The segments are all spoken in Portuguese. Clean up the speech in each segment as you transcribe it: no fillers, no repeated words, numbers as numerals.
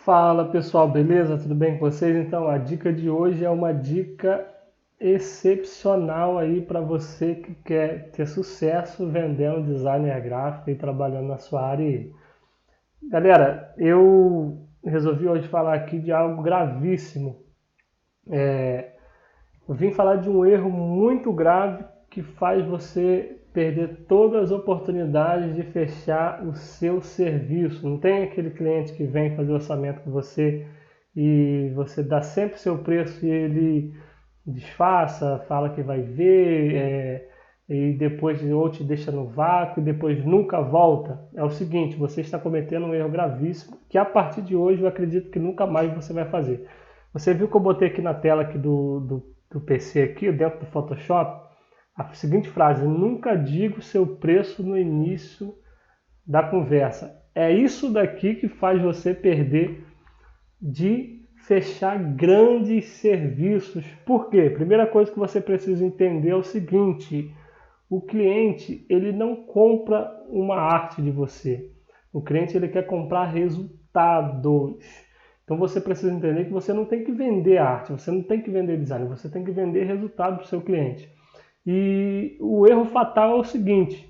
Fala pessoal, beleza? Tudo bem com vocês? Então, a dica de hoje é uma dica excepcional aí para você que quer ter sucesso vendendo designer gráfico e trabalhando na sua área aí. Galera, eu resolvi hoje falar aqui de algo gravíssimo. Eu vim falar de um erro muito grave que faz você perder todas as oportunidades de fechar o seu serviço. Não tem aquele cliente que vem fazer orçamento com você e você dá sempre o seu preço e ele disfarça, fala que vai ver, e depois ou te deixa no vácuo e depois nunca volta. É o seguinte, você está cometendo um erro gravíssimo que a partir de hoje eu acredito que nunca mais você vai fazer. Você viu que eu botei aqui na tela aqui do PC aqui, dentro do Photoshop, a seguinte frase: nunca diga o seu preço no início da conversa. É isso daqui que faz você perder de fechar grandes serviços. Por quê? Primeira coisa que você precisa entender é o seguinte: o cliente ele não compra uma arte de você. O cliente ele quer comprar resultados. Então você precisa entender que você não tem que vender arte, você não tem que vender design, você tem que vender resultado para o seu cliente. E o erro fatal é o seguinte: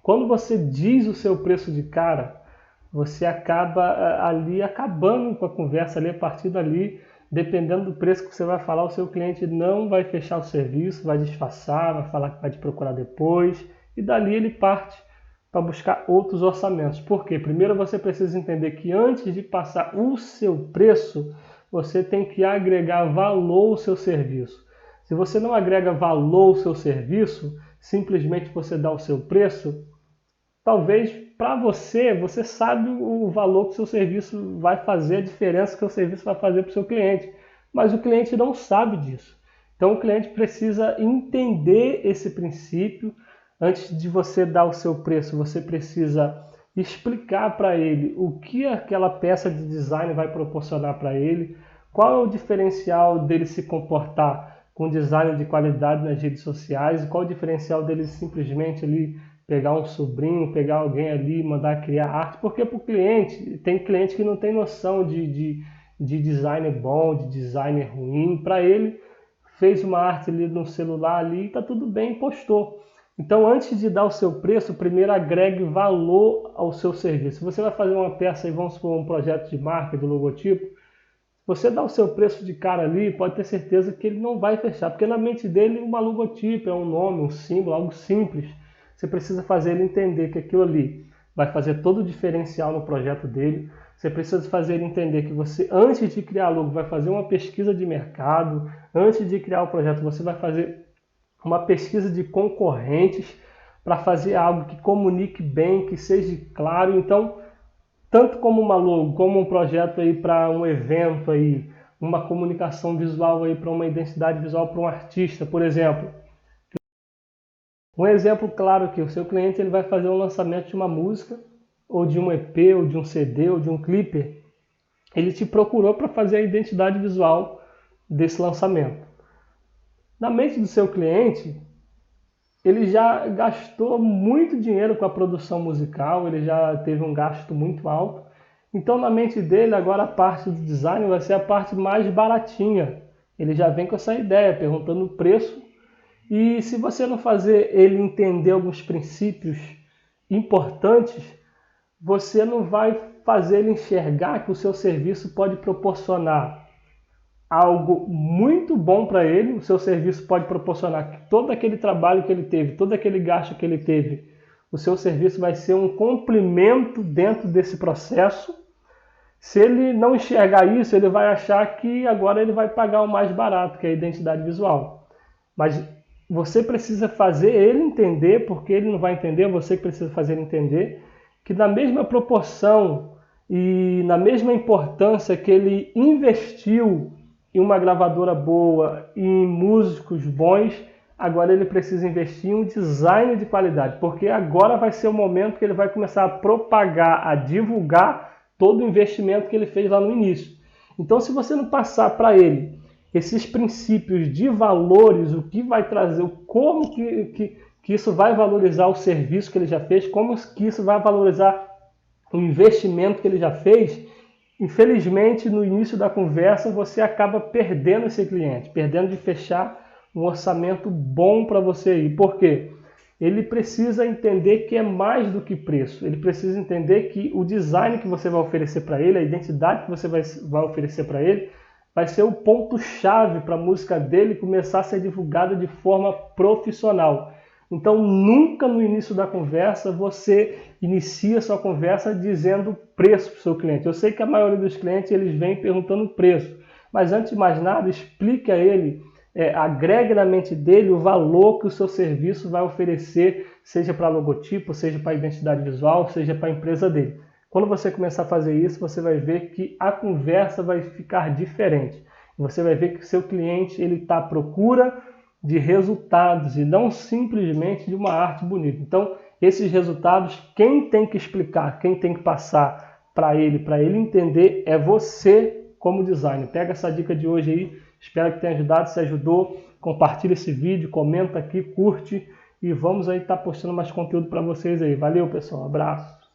quando você diz o seu preço de cara, você acaba ali acabando com a conversa ali, a partir dali, dependendo do preço que você vai falar, o seu cliente não vai fechar o serviço, vai disfarçar, vai falar que vai te procurar depois, e dali ele parte para buscar outros orçamentos. Por quê? Primeiro você precisa entender que antes de passar o seu preço, você tem que agregar valor ao seu serviço. Se você não agrega valor ao seu serviço, simplesmente você dá o seu preço, talvez para você sabe o valor que o seu serviço vai fazer, a diferença que o serviço vai fazer para o seu cliente, mas o cliente não sabe disso. Então o cliente precisa entender esse princípio. Antes de você dar o seu preço, você precisa explicar para ele o que aquela peça de design vai proporcionar para ele, qual é o diferencial dele se comportar com design de qualidade nas redes sociais, qual é o diferencial dele simplesmente ali pegar um sobrinho, pegar alguém ali e mandar criar arte, porque para o cliente, tem cliente que não tem noção de design bom, de design ruim, para ele fez uma arte ali no celular ali e está tudo bem, postou. Então, antes de dar o seu preço, primeiro agregue valor ao seu serviço. Se você vai fazer uma peça e vamos supor um projeto de marca, de logotipo, você dá o seu preço de cara ali, pode ter certeza que ele não vai fechar, porque na mente dele uma logotipo é um nome, um símbolo, algo simples. Você precisa fazer ele entender que aquilo ali vai fazer todo o diferencial no projeto dele. Você precisa fazer ele entender que você, antes de criar logo, vai fazer uma pesquisa de mercado. Antes de criar o projeto, você vai fazer uma pesquisa de concorrentes para fazer algo que comunique bem, que seja claro. Então, tanto como uma logo, como um projeto aí para um evento aí, uma comunicação visual aí para uma identidade visual para um artista, por exemplo. Um exemplo claro aqui: o seu cliente ele vai fazer um lançamento de uma música, ou de um EP, ou de um CD, ou de um clipe. Ele te procurou para fazer a identidade visual desse lançamento. Na mente do seu cliente, ele já gastou muito dinheiro com a produção musical, ele já teve um gasto muito alto. Então, na mente dele, agora a parte do design vai ser a parte mais baratinha. Ele já vem com essa ideia, perguntando o preço. E se você não fazer ele entender alguns princípios importantes, você não vai fazer ele enxergar que o seu serviço pode proporcionar algo muito bom para ele. O seu serviço pode proporcionar que todo aquele trabalho que ele teve, todo aquele gasto que ele teve, o seu serviço vai ser um complemento dentro desse processo. Se ele não enxergar isso, ele vai achar que agora ele vai pagar o mais barato, que é a identidade visual. Mas você precisa fazer ele entender, porque ele não vai entender, você que precisa fazer ele entender, que na mesma proporção e na mesma importância que ele investiu em uma gravadora boa e em músicos bons, agora ele precisa investir em um design de qualidade, porque agora vai ser o momento que ele vai começar a propagar, a divulgar todo o investimento que ele fez lá no início. Então, se você não passar para ele esses princípios de valores, o que vai trazer, como que isso vai valorizar o serviço que ele já fez, como que isso vai valorizar o investimento que ele já fez, infelizmente, no início da conversa, você acaba perdendo esse cliente, perdendo de fechar um orçamento bom para você aí. Por quê? Ele precisa entender que é mais do que preço. Ele precisa entender que o design que você vai oferecer para ele, a identidade que você vai oferecer para ele, vai ser o ponto-chave para a música dele começar a ser divulgada de forma profissional. Então, nunca no início da conversa você inicia sua conversa dizendo preço para o seu cliente. Eu sei que a maioria dos clientes eles vêm perguntando preço, mas antes de mais nada, explique a ele, agregue na mente dele o valor que o seu serviço vai oferecer, seja para logotipo, seja para identidade visual, seja para a empresa dele. Quando você começar a fazer isso, você vai ver que a conversa vai ficar diferente. Você vai ver que o seu cliente está à procura de resultados e não simplesmente de uma arte bonita. Então, esses resultados, quem tem que explicar, quem tem que passar para ele entender é você como designer. Pega essa dica de hoje aí, espero que tenha ajudado. Se ajudou, compartilha esse vídeo, comenta aqui, curte e vamos aí estar postando mais conteúdo para vocês aí. Valeu, pessoal, abraço.